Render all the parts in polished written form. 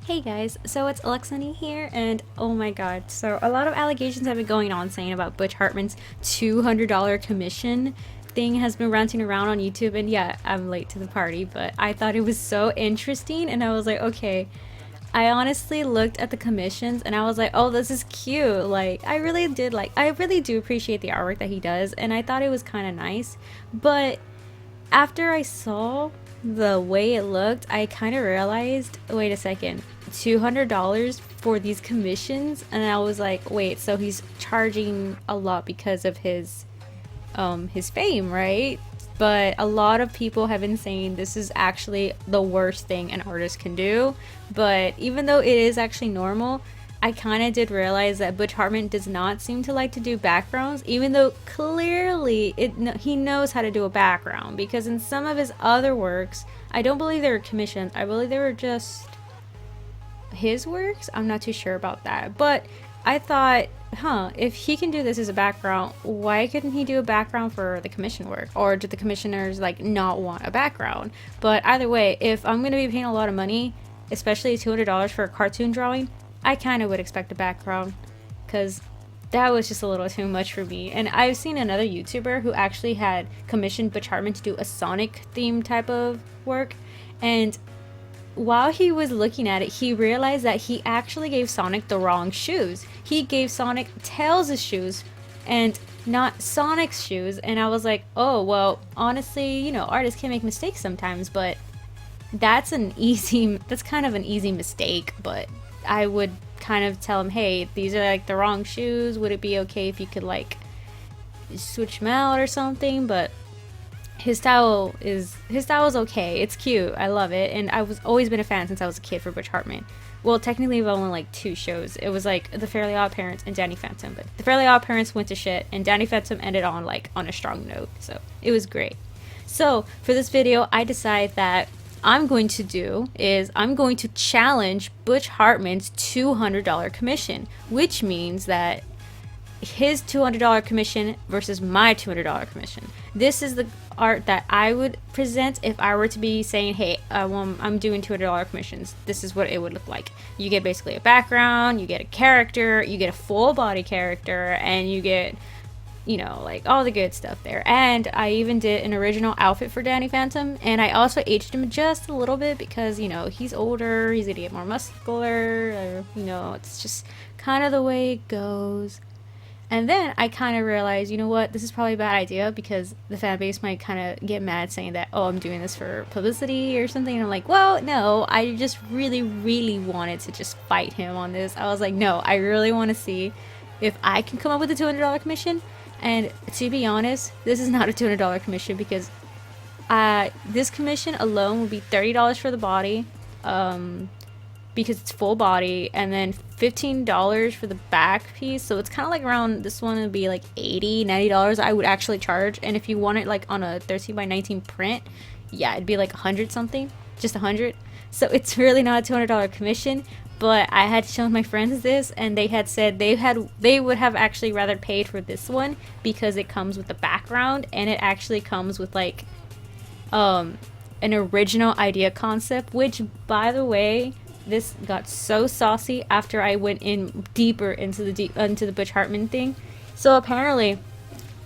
Hey guys, so it's Alexani here, and oh my god, so a lot of allegations have been going on saying about Butch Hartman's $200 commission thing has been ranting around on YouTube, and yeah, I'm late to the party, but I thought it was so interesting, and I was like, okay. I honestly looked at the commissions and I was like, oh, this is cute. Like, I really do appreciate the artwork that he does, and I thought it was kind of nice, but after I saw the way it looked, I kind of realized, wait a second, $200 for these commissions, and I was like, wait, so he's charging a lot because of his fame, right? But a lot of people have been saying this is actually the worst thing an artist can do. But even though it is actually normal, I kind of did realize that Butch Hartman does not seem to like to do backgrounds, even though clearly he knows how to do a background, because in some of his other works, I don't believe they were commissions. I believe they were just his works. I'm not too sure about that. But I thought, if he can do this as a background, why couldn't he do a background for the commission work? Or did the commissioners like not want a background? But either way, if I'm going to be paying a lot of money, especially $200 for a cartoon drawing, I kind of would expect a background, because that was just a little too much for me. And I've seen another YouTuber who actually had commissioned Butch Hartman to do a Sonic theme type of work, and while he was looking at it, he realized that he actually gave Sonic the wrong shoes. He gave Sonic Tails' shoes and not Sonic's shoes, and I was like, oh, well, honestly, artists can make mistakes sometimes, but that's kind of an easy mistake. But I would kind of tell him, hey, these are like the wrong shoes. Would it be okay if you could like switch them out or something? But his style is okay. It's cute. I love it, and I was always been a fan since I was a kid for Butch Hartman. Well, technically, we've only like two shows. It was like The Fairly Odd Parents and Danny Phantom, but The Fairly Odd Parents went to shit, and Danny Phantom ended on a strong note. So it was great. So for this video, I decided that I'm going to challenge Butch Hartman's $200 commission, which means that his $200 commission versus my $200 commission. This is the art that I would present if I were to be saying, hey, I'm doing $200 commissions. This is what it would look like. You get basically a background, you get a character, you get a full body character, and you get like all the good stuff there. And I even did an original outfit for Danny Phantom, and I also aged him just a little bit because he's older, he's gonna get more muscular, it's just kind of the way it goes. And then I kind of realized, what, this is probably a bad idea because the fan base might kind of get mad saying that, oh, I'm doing this for publicity or something. And I'm like, well, no, I just really, really wanted to just fight him on this. I was like, no, I really want to see if I can come up with a $200 commission. And to be honest, this is not a $200 commission because this commission alone would be $30 for the body, because it's full body, and then $15 for the back piece. So it's kind of like around, this one would be like $80-$90 I would actually charge. And if you want it like on a 13x19 print, yeah, it'd be like 100 something, just 100. So it's really not a $200 commission. But I had shown my friends this, and they had said they would have actually rather paid for this one because it comes with the background, and it actually comes with like an original idea concept, which, by the way, this got so saucy after I went in deeper into the Butch Hartman thing. So apparently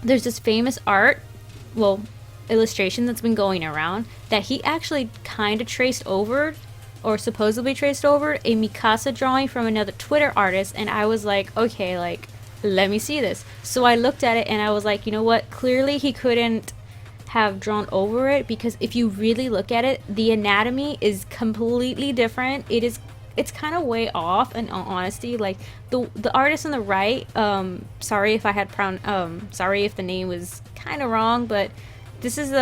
there's this famous illustration that's been going around that he actually kind of traced over, or supposedly traced over, a Mikasa drawing from another Twitter artist. And I was like, okay, like, let me see this. So I looked at it and I was like, you know what, clearly he couldn't have drawn over it, because if you really look at it, the anatomy is completely different. It's kind of way off, in all honesty. Like the artist on the right, sorry if the name was kind of wrong, but this is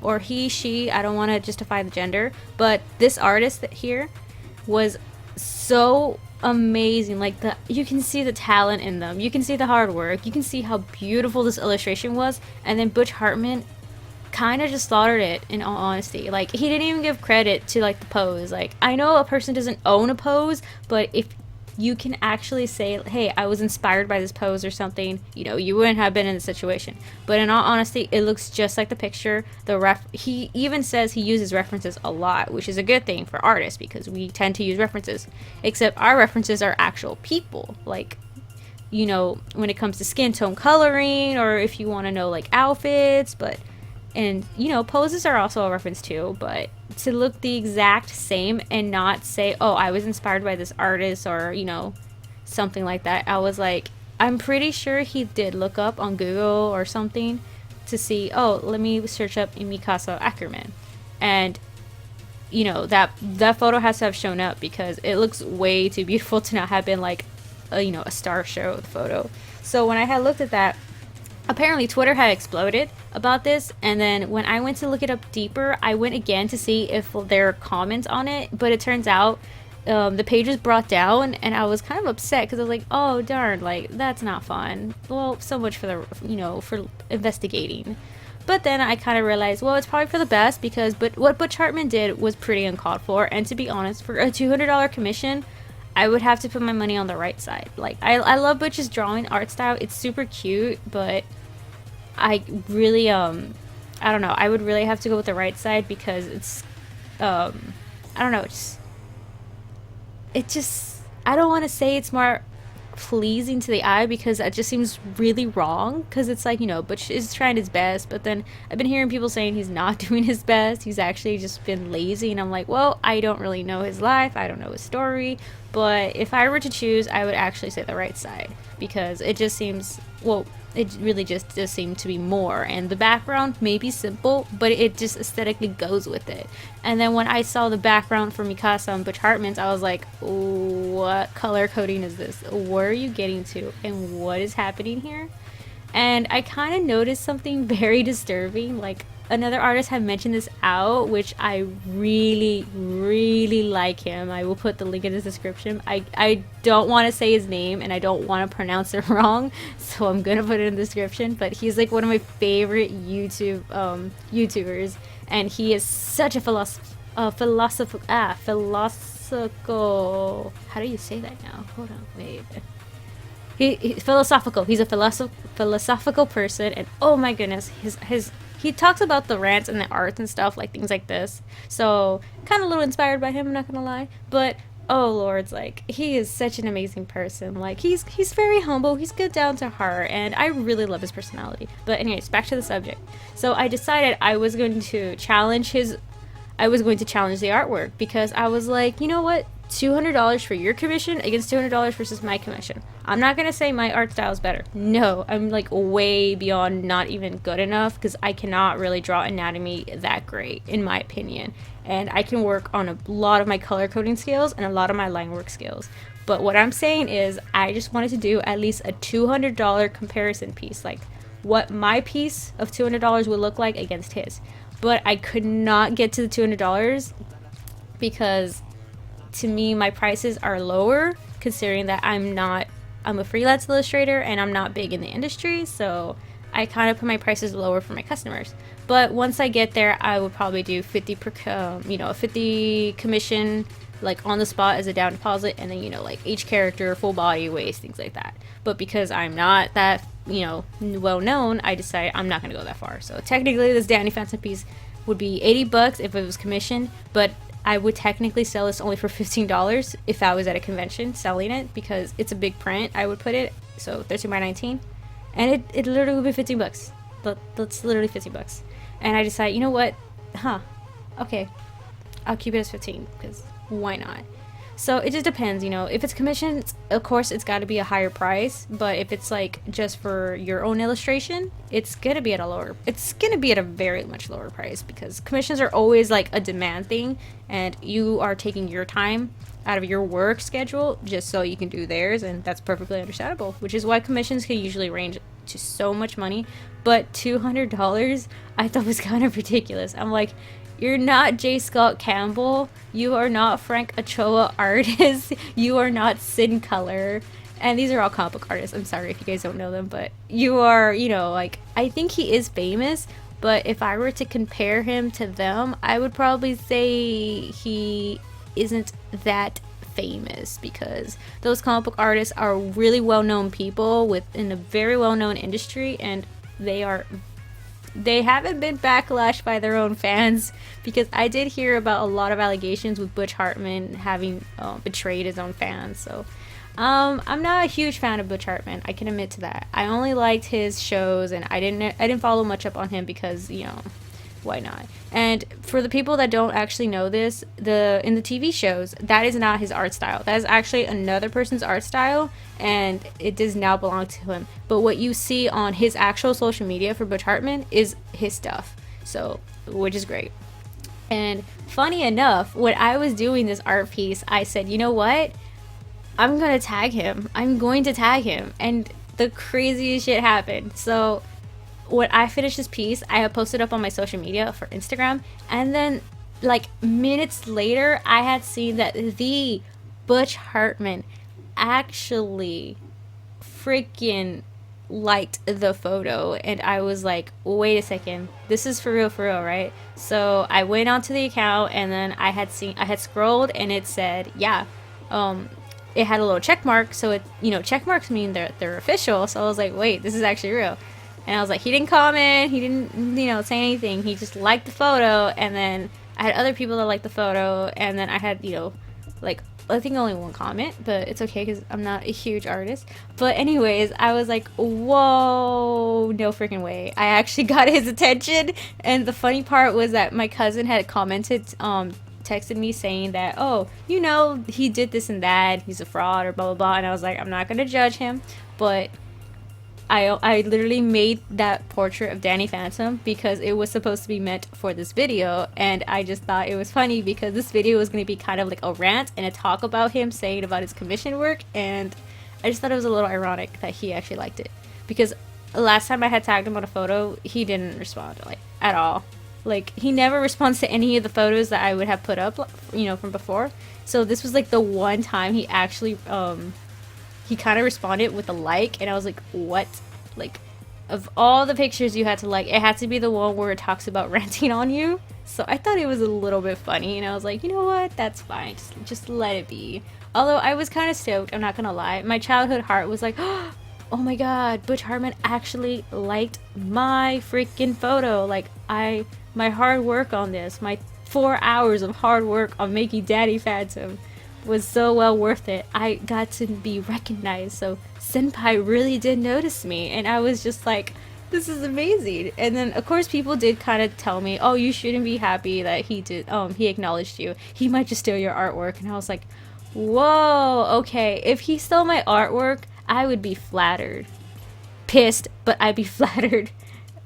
or he, she, I don't want to justify the gender, but this artist here was so amazing. Like, you can see the talent in them, you can see the hard work, you can see how beautiful this illustration was. And then Butch Hartman kind of just slaughtered it, in all honesty. Like, he didn't even give credit to like the pose. Like, I know a person doesn't own a pose, but if you can actually say, hey, I was inspired by this pose or something, you know, you wouldn't have been in the situation. But in all honesty, it looks just like the picture. He even says he uses references a lot, which is a good thing for artists because we tend to use references, except our references are actual people, like, you know, when it comes to skin tone coloring, or if you want to know like outfits. But, and you know, poses are also a reference too, but to look the exact same and not say, oh, I was inspired by this artist, or, you know, something like that. I was like, I'm pretty sure he did look up on Google or something to see, oh, let me search up Mikasa Ackerman, and you know, that photo has to have shown up because it looks way too beautiful to not have been like a, you know, a star show photo. So when I had looked at that, apparently Twitter had exploded about this, and then when I went to look it up deeper, I went again to see if there are comments on it, but it turns out the page was brought down, and I was kind of upset because I was like, oh darn, like that's not fun. Well, so much for the, you know, for investigating. But then I kind of realized, well, it's probably for the best, because what Butch Hartman did was pretty uncalled for, and to be honest, for a $200 commission, I would have to put my money on the right side. Like, I love Butch's drawing art style. It's super cute, but I really, I don't know. I would really have to go with the right side because it's, I don't know. I don't want to say it's more pleasing to the eye because that just seems really wrong, because it's like, you know, Butch is trying his best, but then I've been hearing people saying he's not doing his best. He's actually just been lazy, and I'm like, well, I don't really know his life, I don't know his story, but if I were to choose, I would actually say the right side, because it just seems, well, it really just does seem to be more, and the background may be simple, but it just aesthetically goes with it. And then when I saw the background for Mikasa and Butch Hartman's, I was like, what color coding is this? Where are you getting to, and what is happening here? And I kind of noticed something very disturbing. Like, another artist had mentioned this out, which I really, really like him. I will put the link in the description. I don't want to say his name, and I don't want to pronounce it wrong, so I'm gonna put it in the description. But he's like one of my favorite YouTubers, and he is such a philosophical. How do you say that now? Hold on, wait. He's philosophical. He's a philosophical person, and oh my goodness, he talks about the rants and the arts and stuff, like things like this. So kind of a little inspired by him, I'm not gonna lie. But oh lords, like, he is such an amazing person. Like, he's very humble, he's good down to heart, and I really love his personality. But anyways, back to the subject. So I decided I was going to challenge the artwork, because I was like, you know what? $200 for your commission against $200 versus my commission. I'm not gonna say my art style is better. No, I'm like way beyond not even good enough, because I cannot really draw anatomy that great, in my opinion. And I can work on a lot of my color coding skills and a lot of my line work skills. But what I'm saying is, I just wanted to do at least a $200 comparison piece, like what my piece of $200 would look like against his. But I could not get to the $200 because, to me, my prices are lower, considering that I'm a freelance illustrator and I'm not big in the industry, so I kind of put my prices lower for my customers. But once I get there, I would probably do 50 commission, like on the spot as a down deposit, and then, you know, like each character, full body, waist, things like that. But because I'm not that, you know, well known, I decided I'm not gonna go that far. So technically, this Danny Phantom piece would be $80 if it was commissioned, but I would technically sell this only for $15 if I was at a convention selling it, because it's a big print. I would put it, so 13 by 19, and it literally would be $15. That's literally $15. And I decided, you know what? Okay, I'll keep it as 15, because why not? So it just depends, you know. If it's commissioned, of course it's got to be a higher price, but if it's like just for your own illustration, it's gonna be at a very much lower price, because commissions are always like a demand thing, and you are taking your time out of your work schedule just so you can do theirs, and that's perfectly understandable, which is why commissions can usually range to so much money. But $200 I thought was kind of ridiculous. I'm like, you're not Jscottcampbell, you are not Frankchoartist, you are not SinColor, and these are all comic book artists. I'm sorry if you guys don't know them, but you are, you know, like, I think he is famous, but if I were to compare him to them, I would probably say he isn't that famous, because those comic book artists are really well-known people within a very well-known industry, and they haven't been backlashed by their own fans, because I did hear about a lot of allegations with Butch Hartman having betrayed his own fans. So I'm not a huge fan of Butch Hartman, I can admit to that. I only liked his shows, and I didn't follow much up on him because, you know, why not? And for the people that don't actually know this, in the TV shows, that is not his art style. That is actually another person's art style, and it does now belong to him. But what you see on his actual social media for Butch Hartman is his stuff, so, which is great. And funny enough, when I was doing this art piece, I said, you know what? I'm going to tag him. I'm going to tag him. And the craziest shit happened. So when I finished this piece, I had posted up on my social media for Instagram, and then like minutes later, I had seen that the Butch Hartman actually freaking liked the photo, and I was like, wait a second, this is for real, right? So I went onto the account, and then I had scrolled, and it said, yeah, it had a little check mark, so it, you know, check marks mean they're official. So I was like, wait, this is actually real. And I was like, he didn't comment, he didn't, you know, say anything, he just liked the photo. And then I had other people that liked the photo, and then I had, you know, like, I think only one comment, but it's okay because I'm not a huge artist. But anyways, I was like, whoa, no freaking way. I actually got his attention. And the funny part was that my cousin had commented, texted me saying that, oh, you know, he did this and that, he's a fraud, or blah blah blah. And I was like, I'm not gonna judge him, but I literally made that portrait of Danny Phantom because it was supposed to be meant for this video, and I just thought it was funny because this video was going to be kind of like a rant and a talk about him saying about his commission work, and I just thought it was a little ironic that he actually liked it, because last time I had tagged him on a photo, he didn't respond, like, at all. Like, he never responds to any of the photos that I would have put up, you know, from before. So this was like the one time he actually he kind of responded with a like, and I was like, what? Like, of all the pictures you had to like, it had to be the one where it talks about ranting on you. So I thought it was a little bit funny, and I was like, you know what, that's fine, just let it be. Although I was kind of stoked, I'm not gonna lie. My childhood heart was like, oh my god, Butch Hartman actually liked my freaking photo. Like, my hard work on this, my 4 hours of hard work on making Daddy Phantom was so well worth it. I got to be recognized, so Senpai really did notice me, and I was just like, this is amazing. And then of course people did kind of tell me, oh, you shouldn't be happy that he acknowledged you, he might just steal your artwork. And I was like, whoa, okay, if he stole my artwork, I would be flattered. Pissed, but I'd be flattered.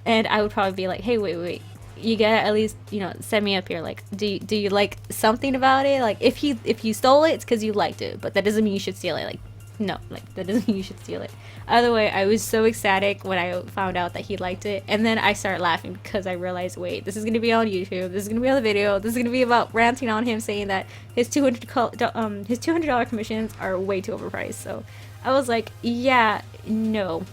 And I would probably be like, hey, wait, you gotta at least, you know, set me up here. Like, do you like something about it? Like, if you stole it, it's because you liked it, but that doesn't mean you should steal it. Like, no, like, that doesn't mean you should steal it. Either way, I was so ecstatic when I found out that he liked it, and then I started laughing because I realized, wait, this is gonna be on YouTube, this is gonna be on the video, this is gonna be about ranting on him, saying that his $200 commissions are way too overpriced. So I was like, yeah, no,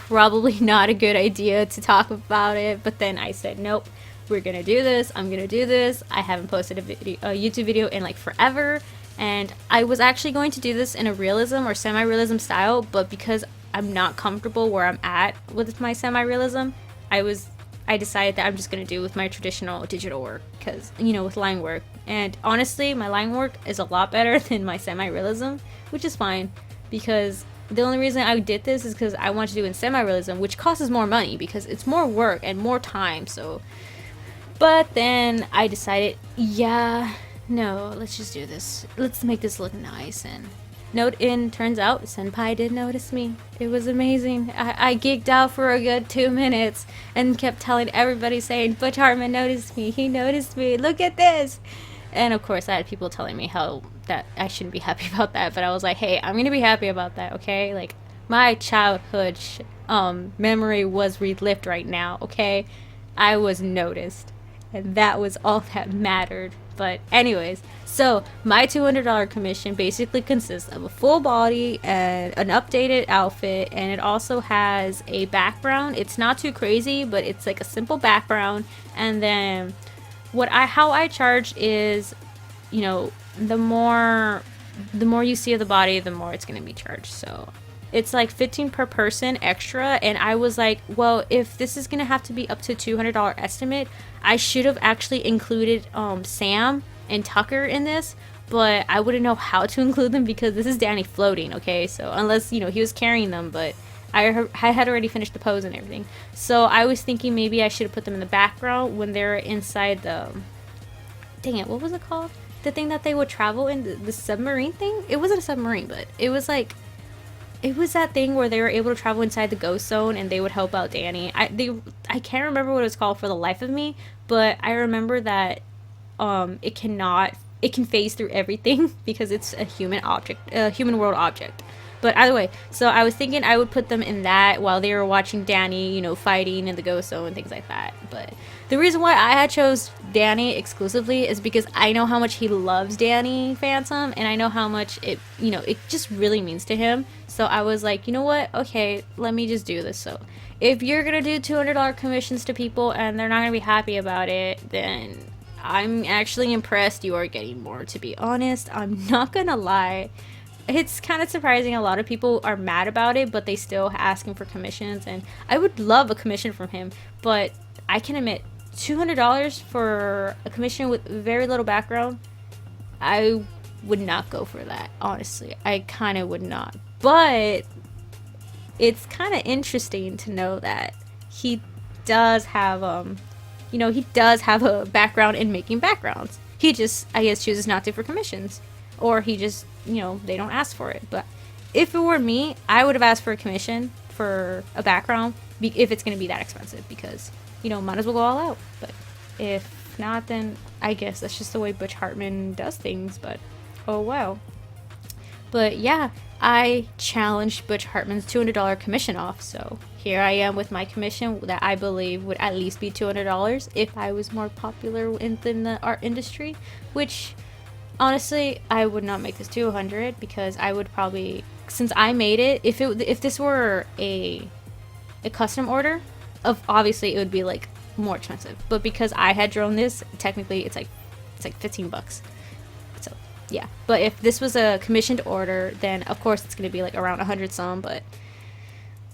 probably not a good idea to talk about it. But then I said, nope, we're gonna do this, I'm gonna do this. I haven't posted a YouTube video in like forever, and I was actually going to do this in a realism or semi-realism style, but because I'm not comfortable where I'm at with my semi-realism, I decided that I'm just gonna do with my traditional digital work, because, you know, with line work. And honestly, my line work is a lot better than my semi-realism, which is fine, because the only reason I did this is because I want to do in semi-realism, which costs more money because it's more work and more time. So, but then I decided, yeah, no, let's just do this. Let's make this look nice. And turns out Senpai did notice me. It was amazing. I geeked out for a good 2 minutes and kept telling everybody, saying, Butch Hartman noticed me. He noticed me. Look at this. And of course, I had people telling me how that I shouldn't be happy about that, but I was like, hey, I'm gonna be happy about that, okay? Like, my childhood memory was relived right now, okay? I was noticed, and that was all that mattered. But anyways, so my $200 commission basically consists of a full body and an updated outfit, and it also has a background. It's not too crazy, but it's like a simple background. And then how I charge is, you know, the more you see of the body, the more it's going to be charged. So it's like 15 per person extra, and I was like, well, if this is going to have to be up to $200 estimate, I should have actually included Sam and Tucker in this, but I wouldn't know how to include them because this is Danny floating, okay? So unless, you know, he was carrying them, but I had already finished the pose and everything. So I was thinking maybe I should have put them in the background when they're inside the, dang it, what was it called? The thing that they would travel in, the submarine thing? It wasn't a submarine, but it was like, it was that thing where they were able to travel inside the ghost zone and they would help out Danny. I can't remember what it was called for the life of me, but I remember that it can phase through everything because it's a human object, a human world object. But either way, so I was thinking I would put them in that while they were watching Danny, you know, fighting in the ghost zone and things like that. But the reason why I had chose Danny exclusively is because I know how much he loves Danny Phantom, and I know how much it, you know, it just really means to him. So I was like, you know what? Okay, let me just do this. So if you're gonna do $200 commissions to people and they're not gonna be happy about it, then I'm actually impressed you are getting more, to be honest. I'm not gonna lie. It's kind of surprising a lot of people are mad about it, but they still asking for commissions, and I would love a commission from him, but I can admit $200 for a commission with very little background, I would not go for that, honestly. I kind of would not. But it's kind of interesting to know that he does have you know, he does have a background in making backgrounds. He just, I guess, chooses not to for commissions, or he just, you know, they don't ask for it. But if it were me, I would have asked for a commission for a background if it's going to be that expensive, because, you know, might as well go all out. But if not, then I guess that's just the way Butch Hartman does things. But oh well. But yeah, I challenged Butch Hartman's $200 commission off, so here I am with my commission that I believe would at least be $200 if I was more popular within the art industry, which honestly, I would not make this $200 because I would probably, since I made it, if this were a custom order, obviously it would be like more expensive. But because I had drawn this, technically it's like $15. So yeah. But if this was a commissioned order, then of course it's gonna be like around 100 some. But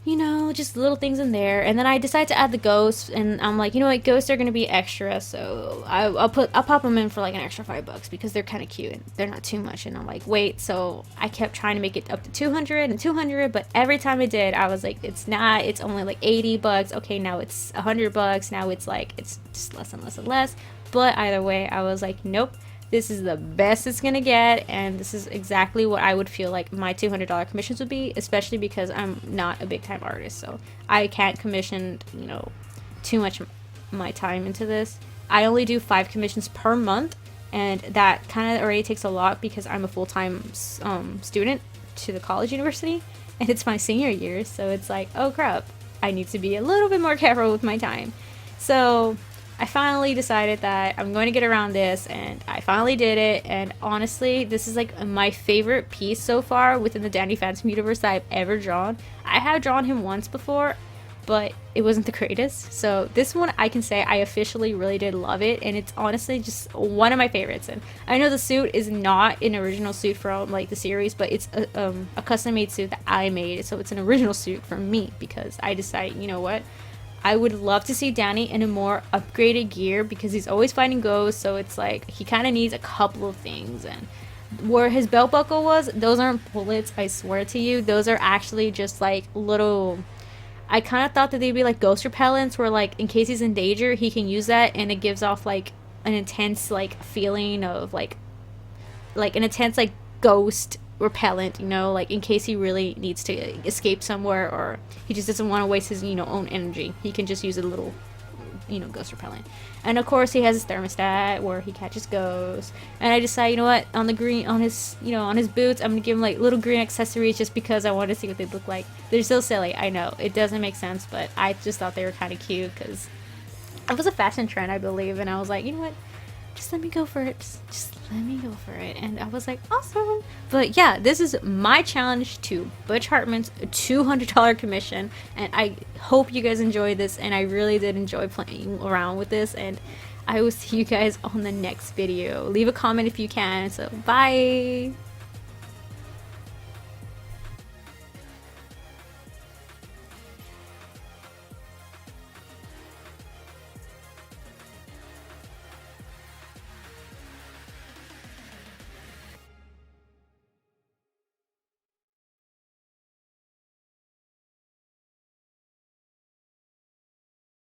you know, just little things in there. And then I decided to add the ghosts, and I'm like, you know what, ghosts are gonna be extra, so I'll pop them in for like an extra $5 because they're kind of cute and they're not too much. And I'm like, wait, so I kept trying to make it up to 200 and 200, but every time I did, I was like, it's not, it's only like $80. Okay, now it's $100. Now it's like, it's just less and less and less. But either way, I was like, nope, this is the best it's gonna get, and this is exactly what I would feel like my $200 commissions would be, especially because I'm not a big time artist, so I can't commission, you know, too much my time into this. I only do 5 commissions per month, and that kind of already takes a lot because I'm a full-time student to the college university, and it's my senior year, so it's like, oh crap, I need to be a little bit more careful with my time. So I finally decided that I'm going to get around this, and I finally did it. And honestly, this is like my favorite piece so far within the Danny Phantom universe that I've ever drawn. I have drawn him once before, but it wasn't the greatest. So this one, I can say I officially really did love it, and it's honestly just one of my favorites. And I know the suit is not an original suit from like the series, but it's a custom-made suit that I made, so it's an original suit from me because I decided, you know what, I would love to see Danny in a more upgraded gear because he's always fighting ghosts, so it's like he kind of needs a couple of things. And where his belt buckle was, those aren't bullets, I swear to you. Those are actually just like little, I kind of thought that they'd be like ghost repellents where like in case he's in danger, he can use that and it gives off like an intense like feeling of like an intense like ghost repellent, you know, like in case he really needs to escape somewhere or he just doesn't want to waste his, you know, own energy. He can just use a little, you know, ghost repellent. And of course he has his thermostat where he catches ghosts. And I decided, you know what, on the green, on his, you know, on his boots, I'm gonna give him like little green accessories just because I want to see what they look like. They're so silly, I know, it doesn't make sense, but I just thought they were kind of cute because it was a fashion trend, I believe, and I was like, you know what, just let me go for it. Just let me go for it. And I was like, awesome. But yeah, this is my challenge to Butch Hartman's $200 commission. And I hope you guys enjoyed this. And I really did enjoy playing around with this. And I will see you guys on the next video. Leave a comment if you can. So bye.